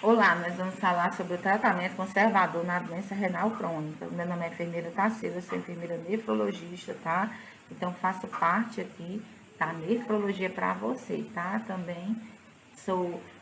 Olá, nós vamos falar sobre o tratamento conservador na doença renal crônica. Meu nome é enfermeira Tarsila, sou enfermeira nefrologista, tá? Então, faço parte aqui da nefrologia para você, tá? Também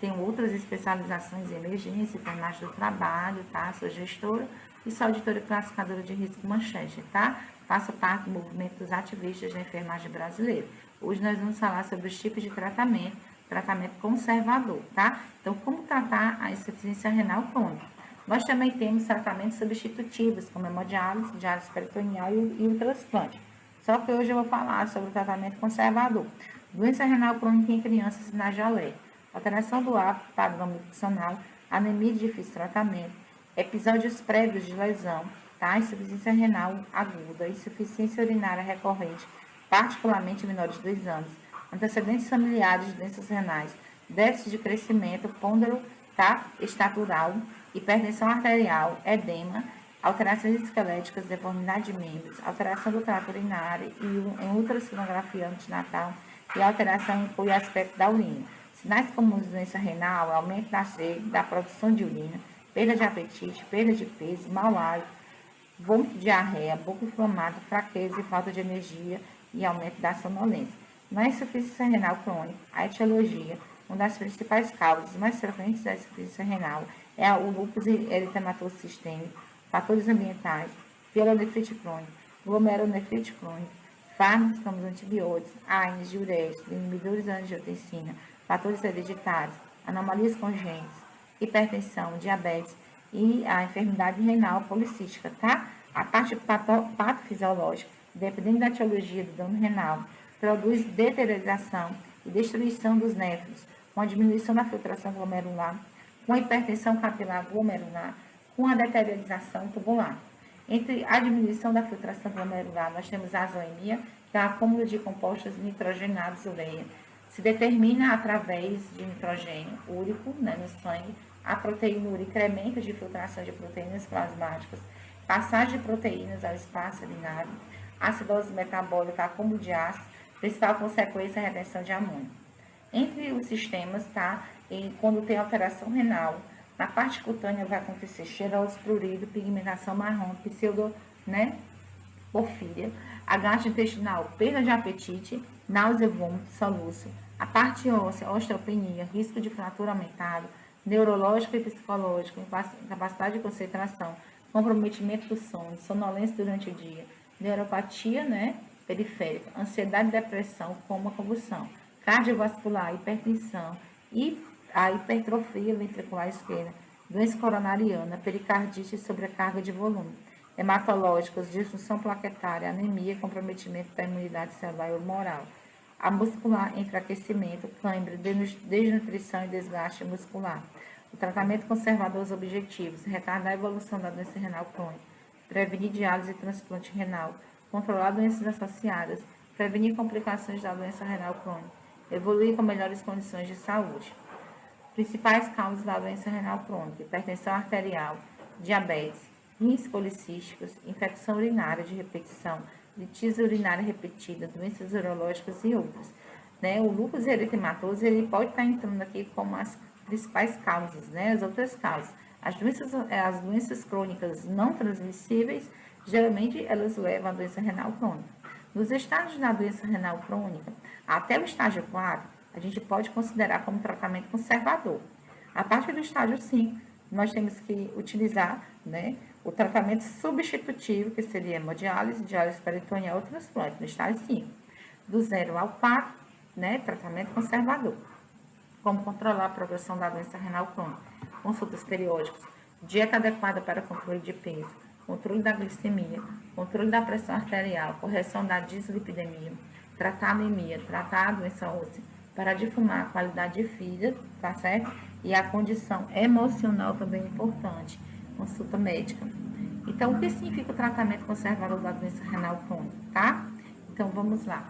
tenho outras especializações em emergência, enfermagem do trabalho, tá? Sou gestora e sou auditora classificadora de risco Manchete, tá? Faço parte do movimento dos ativistas da enfermagem brasileira. Hoje nós vamos falar sobre os tipos de tratamento conservador, tá? Então, como tratar a insuficiência renal crônica? Nós também temos tratamentos substitutivos, como hemodiálise, diálise peritoneal e o transplante. Só que hoje eu vou falar sobre o tratamento conservador. Doença renal crônica em crianças e na geléia. Alteração do hábito, padrão nutricional, anemia de difícil tratamento, episódios prévios de lesão, tá? Insuficiência renal aguda, insuficiência urinária recorrente, particularmente menores de 2 anos, antecedentes familiares de doenças renais, déficit de crescimento, pôndero, tá? Estatural, hipertensão arterial, edema, alterações esqueléticas, deformidade de membros, alteração do trato urinário em ultrassonografia antinatal e alteração em cor e aspecto da urina. Sinais comuns de doença renal, aumento da sede, da produção de urina, perda de apetite, perda de peso, mau hálito, vômito, diarreia, boca inflamada, fraqueza e falta de energia e aumento da sonolência. Na insuficiência renal crônica, a etiologia, uma das principais causas mais frequentes da insuficiência renal é o lúpus eritematoso sistêmico, fatores ambientais, pielonefrite crônica, glomerulonefrite crônica, fármacos como os antibióticos, AINES, diuréticos, inibidores da angiotensina, fatores hereditários, anomalias congênitas, hipertensão, diabetes e a enfermidade renal policística, tá? A parte patofisiológica, dependendo da etiologia do dano renal, produz deterioração e destruição dos néfrons, com a diminuição da filtração glomerular, com a hipertensão capilar glomerular, com a deteriorização tubular. Entre a diminuição da filtração glomerular, nós temos a azoemia, que é o acúmulo de compostos nitrogenados ureia. Se determina através de nitrogênio úrico, né, no sangue, a proteína incremento de filtração de proteínas plasmáticas, passagem de proteínas ao espaço urinário, acidose metabólica, acúmulo de ácido, principal consequência é a retenção de amônio. Entre os sistemas, tá? E quando tem alteração renal, na parte cutânea vai acontecer xerose, prurido, pigmentação marrom, pseudo, né? Porfíria, a gastrointestinal, perda de apetite, náusea, vômito, soluço, a parte óssea, osteopenia, risco de fratura aumentado, neurológico e psicológico, incapacidade de concentração, comprometimento do sono, sonolência durante o dia, neuropatia, né, periférica, ansiedade e depressão, como a convulsão, cardiovascular, hipertensão e a hipertrofia ventricular esquerda, doença coronariana, pericardite e sobrecarga de volume, hematológicas, disfunção plaquetária, anemia, comprometimento da imunidade celular e humoral, a muscular, enfraquecimento, cãibra, desnutrição e desgaste muscular. O tratamento conservador os objetivos, retardar a evolução da doença renal crônica, prevenir diálise e transplante renal, controlar doenças associadas, prevenir complicações da doença renal crônica, evoluir com melhores condições de saúde. Principais causas da doença renal crônica: hipertensão arterial, diabetes, rins policísticos, infecção urinária de repetição, litíase urinária repetida, doenças urológicas e outras. Né? O lúpus eritematoso, ele pode estar entrando aqui como as principais causas, né? As outras causas. As doenças crônicas não transmissíveis, geralmente elas levam à doença renal crônica. Nos estágios da doença renal crônica, até o estágio 4, a gente pode considerar como tratamento conservador. A partir do estágio 5, nós temos que utilizar, né, o tratamento substitutivo, que seria hemodiálise, diálise peritoneal ou transplante, no estágio 5. Do 0 ao 4, né, tratamento conservador. Como controlar a progressão da doença renal crônica? Consultas periódicas, dieta adequada para controle de peso, controle da glicemia, controle da pressão arterial, correção da dislipidemia, tratar a anemia, tratar a doença óssea, parar de fumar, qualidade de vida, tá certo? E a condição emocional também é importante, consulta médica. Então, o que significa o tratamento conservador da doença renal crônica, tá? Então, vamos lá.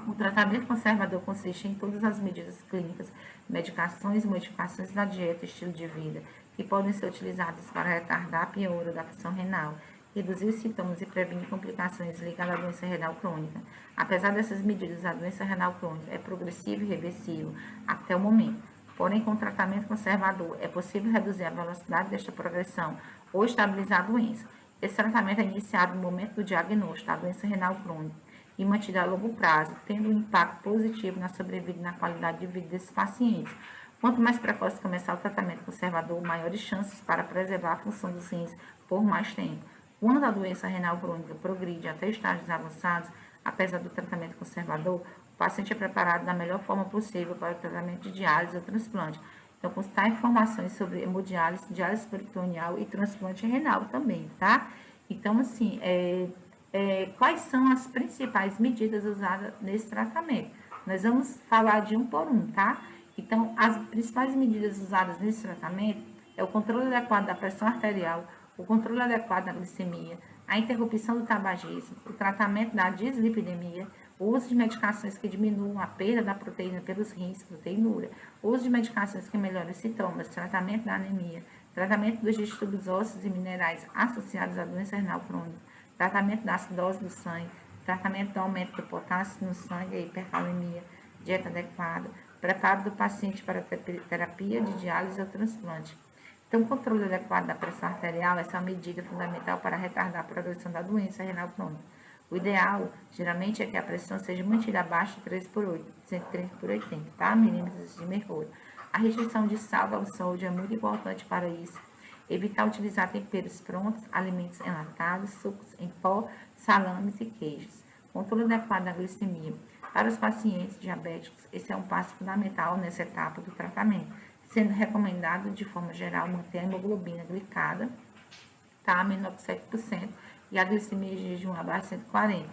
O tratamento conservador consiste em todas as medidas clínicas, medicações e modificações da dieta e estilo de vida, que podem ser utilizadas para retardar a piora da função renal, reduzir os sintomas e prevenir complicações ligadas à doença renal crônica. Apesar dessas medidas, a doença renal crônica é progressiva e reversível até o momento. Porém, com tratamento conservador, é possível reduzir a velocidade desta progressão ou estabilizar a doença. Esse tratamento é iniciado no momento do diagnóstico da doença renal crônica e mantido a longo prazo, tendo um impacto positivo na sobrevida e na qualidade de vida desses pacientes. Quanto mais precoce começar o tratamento conservador, maiores chances para preservar a função dos rins por mais tempo. Quando a doença renal crônica progride até estágios avançados, apesar do tratamento conservador, o paciente é preparado da melhor forma possível para o tratamento de diálise ou transplante. Então, consultar informações sobre hemodiálise, diálise peritoneal e transplante renal também, tá? Então, assim, quais são as principais medidas usadas nesse tratamento? Nós vamos falar de um por um, tá? Então, as principais medidas usadas nesse tratamento é o controle adequado da pressão arterial, o controle adequado da glicemia, a interrupção do tabagismo, o tratamento da dislipidemia, o uso de medicações que diminuam a perda da proteína pelos rins, proteinúria, o uso de medicações que melhoram os sintomas, tratamento da anemia, tratamento dos distúrbios ósseos e minerais associados à doença renal crônica, tratamento da acidose do sangue, tratamento do aumento do potássio no sangue e hipercalemia, dieta adequada, preparo do paciente para terapia de diálise ou transplante. Então, o controle adequado da pressão arterial é uma medida fundamental para retardar a progressão da doença renal crônica. O ideal, geralmente, é que a pressão seja mantida abaixo de 3 por 8, 130 por 80, tá? Milímetros de mercúrio. A restrição de sal ao sódio é muito importante para isso. Evitar utilizar temperos prontos, alimentos enlatados, sucos em pó, salames e queijos. Controle adequado da glicemia. Para os pacientes diabéticos, esse é um passo fundamental nessa etapa do tratamento, sendo recomendado, de forma geral, manter a hemoglobina glicada, tá, a menor que 7%, e a glicemia de jejum abaixo de 140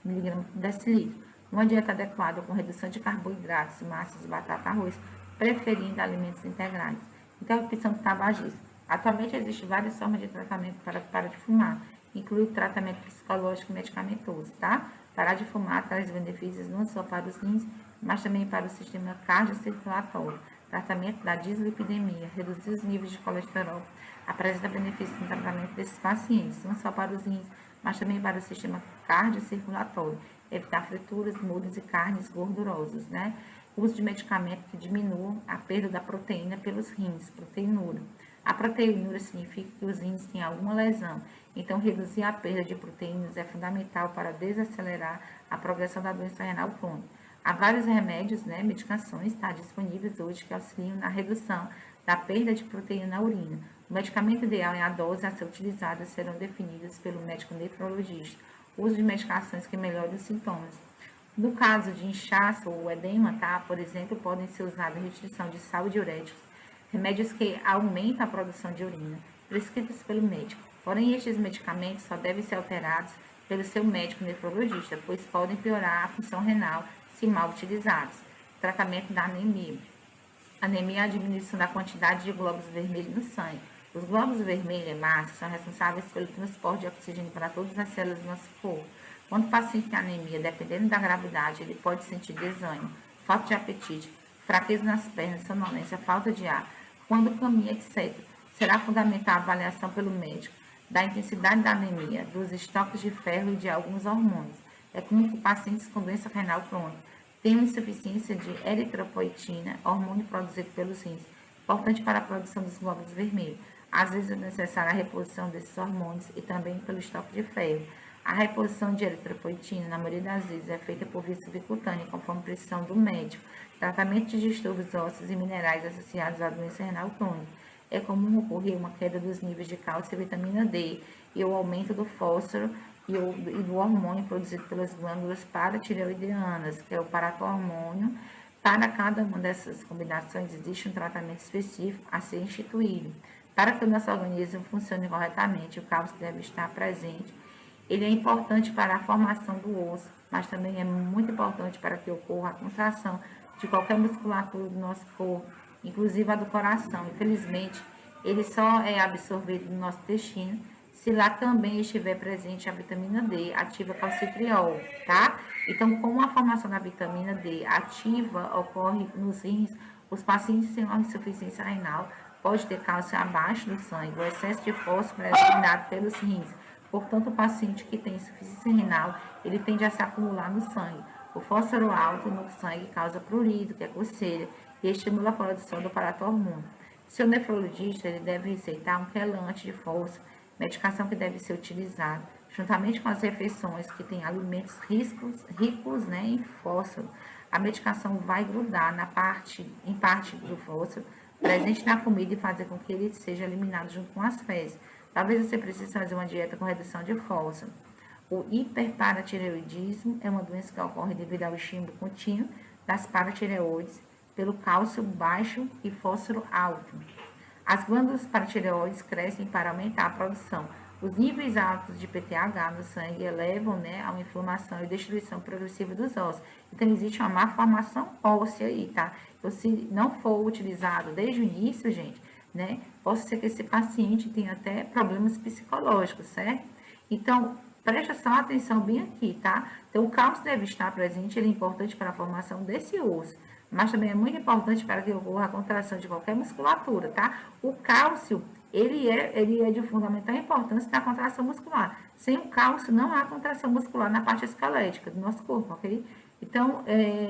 mg por decilitro. Uma dieta adequada com redução de carboidratos, massas, batata, arroz, preferindo alimentos integrais. Interrupção do tabagismo. Atualmente existem várias formas de tratamento para de fumar, inclui o tratamento psicológico e medicamentoso, tá? Parar de fumar traz benefícios não só para os rins, mas também para o sistema cardiocirculatório. Tratamento da dislipidemia, reduzir os níveis de colesterol, apresenta benefícios no tratamento desses pacientes, não só para os rins, mas também para o sistema cardiocirculatório. Evitar frituras, molhos e carnes gordurosas, né? Uso de medicamentos que diminuam a perda da proteína pelos rins, proteinúria. A proteinúria significa que os rins têm alguma lesão, então reduzir a perda de proteínas é fundamental para desacelerar a progressão da doença renal crônica. Há vários remédios, né, medicações, disponíveis hoje que auxiliam na redução da perda de proteína na urina. O medicamento ideal e a dose a ser utilizada serão definidas pelo médico nefrologista. O uso de medicações que melhorem os sintomas. No caso de inchaço ou edema, tá, por exemplo, podem ser usados restrição de sal e diuréticos, remédios que aumentam a produção de urina, prescritos pelo médico. Porém, estes medicamentos só devem ser alterados pelo seu médico nefrologista, pois podem piorar a função renal se mal utilizados. Tratamento da anemia. Anemia é a diminuição da quantidade de glóbulos vermelhos no sangue. Os glóbulos vermelhos, hemácias, são responsáveis pelo transporte de oxigênio para todas as células do nosso corpo. Quando o paciente tem anemia, dependendo da gravidade, ele pode sentir desânimo, falta de apetite, fraqueza nas pernas, sonolência, falta de ar, quando caminha, etc. Será fundamental a avaliação pelo médico da intensidade da anemia, dos estoques de ferro e de alguns hormônios. É comum que pacientes com doença renal crônica tenham insuficiência de eritropoetina, hormônio produzido pelos rins, importante para a produção dos glóbulos vermelhos. Às vezes é necessária a reposição desses hormônios e também pelo estoque de ferro. A reposição de eritropoetina, na maioria das vezes, é feita por via subcutânea, conforme prescrição do médico. Tratamento de distúrbios ósseos e minerais associados à doença renal crônica. É comum ocorrer uma queda dos níveis de cálcio e vitamina D e o aumento do fósforo e do hormônio produzido pelas glândulas paratireoidianas, que é o paratormônio. Para cada uma dessas combinações, existe um tratamento específico a ser instituído. Para que o nosso organismo funcione corretamente, o cálcio deve estar presente. Ele é importante para a formação do osso, mas também é muito importante para que ocorra a contração de qualquer musculatura do nosso corpo, inclusive a do coração. Infelizmente, ele só é absorvido no nosso intestino se lá também estiver presente a vitamina D, ativa calcitriol, tá? Então, como a formação da vitamina D ativa ocorre nos rins, os pacientes sem uma insuficiência renal pode ter cálcio abaixo do sangue, o excesso de fósforo é eliminado pelos rins. Portanto, o paciente que tem insuficiência renal, ele tende a se acumular no sangue. O fósforo alto no sangue causa prurido, que é coceira, e estimula a produção do paratormônio. Seu nefrologista ele deve receitar um quelante de fósforo, medicação que deve ser utilizada juntamente com as refeições que têm alimentos ricos, né, em fósforo. A medicação vai grudar em parte do fósforo presente na comida e fazer com que ele seja eliminado junto com as fezes. Talvez você precise fazer uma dieta com redução de fósforo. O hiperparatireoidismo é uma doença que ocorre devido ao estímulo contínuo das paratireoides pelo cálcio baixo e fósforo alto. As glândulas paratireoides crescem para aumentar a produção. Os níveis altos de PTH no sangue elevam, né, a inflamação e destruição progressiva dos ossos. Então, existe uma má formação óssea aí, tá? Então, se não for utilizado desde o início, gente, né, pode ser que esse paciente tenha até problemas psicológicos, certo? Então, presta só atenção bem aqui, tá? Então, o cálcio deve estar presente, ele é importante para a formação desse osso, mas também é muito importante para que ocorra a contração de qualquer musculatura, tá? O cálcio, ele é de fundamental importância na contração muscular. Sem o cálcio, não há contração muscular na parte esquelética do nosso corpo, ok? Então,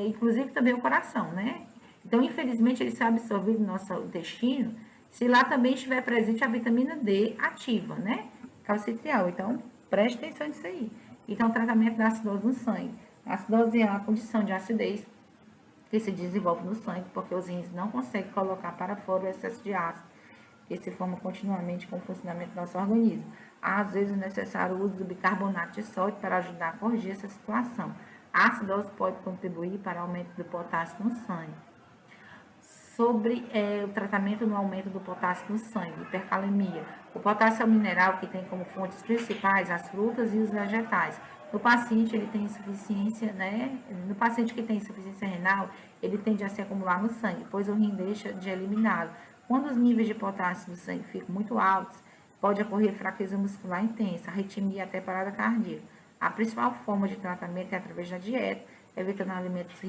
inclusive também o coração, né? Então, infelizmente, ele se é absorvido no nosso intestino se lá também estiver presente a vitamina D ativa, né? Calcitriol. Então, preste atenção nisso aí. Então, tratamento da acidose no sangue. A acidose é a condição de acidez que se desenvolve no sangue, porque os rins não conseguem colocar para fora o excesso de ácido, que se forma continuamente com o funcionamento do nosso organismo. Às vezes é necessário o uso do bicarbonato de sódio para ajudar a corrigir essa situação. A acidose pode contribuir para o aumento do potássio no sangue. Sobre o tratamento no aumento do potássio no sangue, hipercalemia. O potássio é um mineral que tem como fontes principais as frutas e os vegetais. No paciente, ele tem insuficiência, né? No paciente que tem insuficiência renal, ele tende a se acumular no sangue, pois o rim deixa de eliminá-lo. Quando os níveis de potássio no sangue ficam muito altos, pode ocorrer fraqueza muscular intensa, arritmia e até parada cardíaca. A principal forma de tratamento é através da dieta, evitando alimentos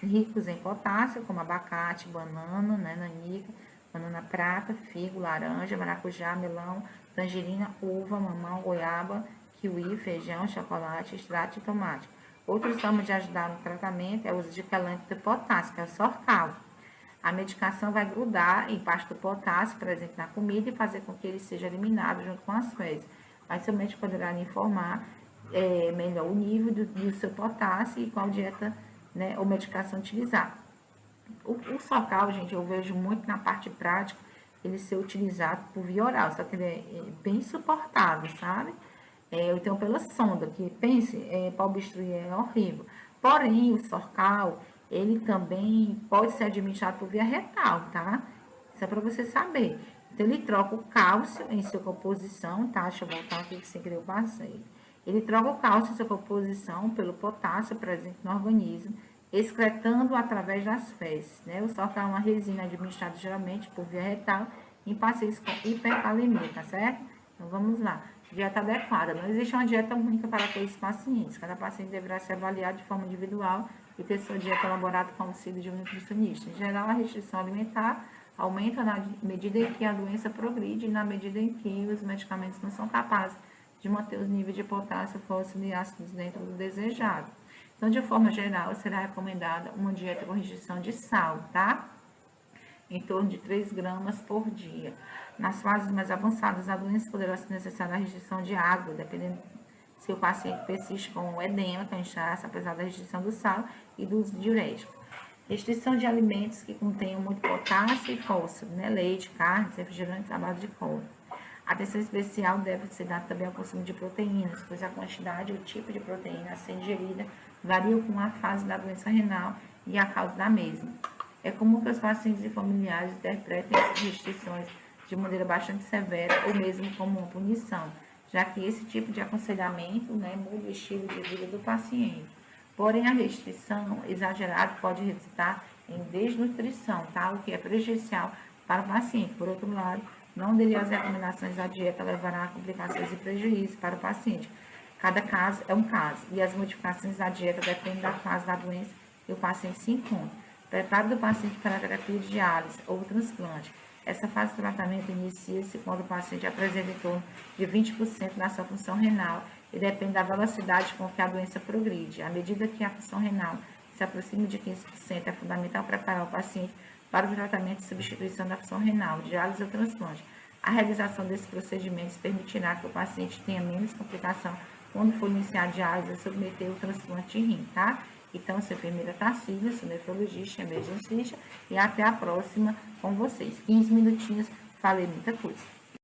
ricos em potássio, como abacate, banana, né, nanica, banana prata, figo, laranja, maracujá, melão, tangerina, uva, mamão, goiaba, kiwi, feijão, chocolate, extrato de tomate. Outra forma de ajudar no tratamento é o uso de quelante de potássio, que é o Sorcal. A medicação vai grudar em parte do potássio presente na comida e fazer com que ele seja eliminado junto com as fezes. Mas seu médico poderá lhe informar melhor o nível do seu potássio e qual dieta, né, ou medicação utilizar. O Sorcal, gente, eu vejo muito na parte prática ele ser utilizado por via oral, só que ele é bem insuportável, sabe? Então, pela sonda, que pense, para obstruir é horrível. Porém, o Sorcal, ele também pode ser administrado por via retal, tá? Isso é para você saber. Então, ele troca o cálcio em sua composição, tá? Deixa eu voltar aqui que sem querer eu passei. Ele troca o cálcio em sua composição pelo potássio presente no organismo, excretando através das fezes, né? O Sorcal é uma resina administrada geralmente por via retal em pacientes com hipercalemia, tá certo? Então, vamos lá. Dieta adequada. Não existe uma dieta única para todos os pacientes. Cada paciente deverá ser avaliado de forma individual e ter sua dieta elaborada com auxílio de um nutricionista. Em geral, a restrição alimentar aumenta na medida em que a doença progride e na medida em que os medicamentos não são capazes de manter os níveis de potássio, fósforo e ácidos dentro do desejado. Então, de forma geral, será recomendada uma dieta com restrição de sal, tá? Em torno de 3 gramas por dia. Nas fases mais avançadas da doença, poderá ser necessária a restrição de água, dependendo se o paciente persiste com o edema, que é um inchaço, apesar da restrição do sal e dos diuréticos. Restrição de alimentos que contenham muito potássio e fósforo, né? Leite, carnes, refrigerantes à base de cobre. Atenção especial deve ser dada também ao consumo de proteínas, pois a quantidade e o tipo de proteína a ser ingerida varia com a fase da doença renal e a causa da mesma. É comum que os pacientes e familiares interpretem essas restrições de maneira bastante severa ou mesmo como uma punição, já que esse tipo de aconselhamento, né, muda o estilo de vida do paciente. Porém, a restrição exagerada pode resultar em desnutrição, tá? O que é prejudicial para o paciente. Por outro lado, não aderir às recomendações da dieta levará a complicações e prejuízos para o paciente. Cada caso é um caso, e as modificações da dieta dependem da fase da doença que o paciente se encontra. Preparo do paciente para a terapia de diálise ou transplante. Essa fase do tratamento inicia-se quando o paciente apresenta em torno de 20% da sua função renal e depende da velocidade com que a doença progride. À medida que a função renal se aproxima de 15%, é fundamental preparar o paciente para o tratamento e substituição da função renal, diálise ou transplante. A realização desses procedimentos permitirá que o paciente tenha menos complicação quando for iniciar a diálise ou submeter o transplante de rim, tá? Então, eu sou a enfermeira Tarsila, sou nefrologista, emergencista, e até a próxima com vocês. 15 minutinhos, falei muita coisa.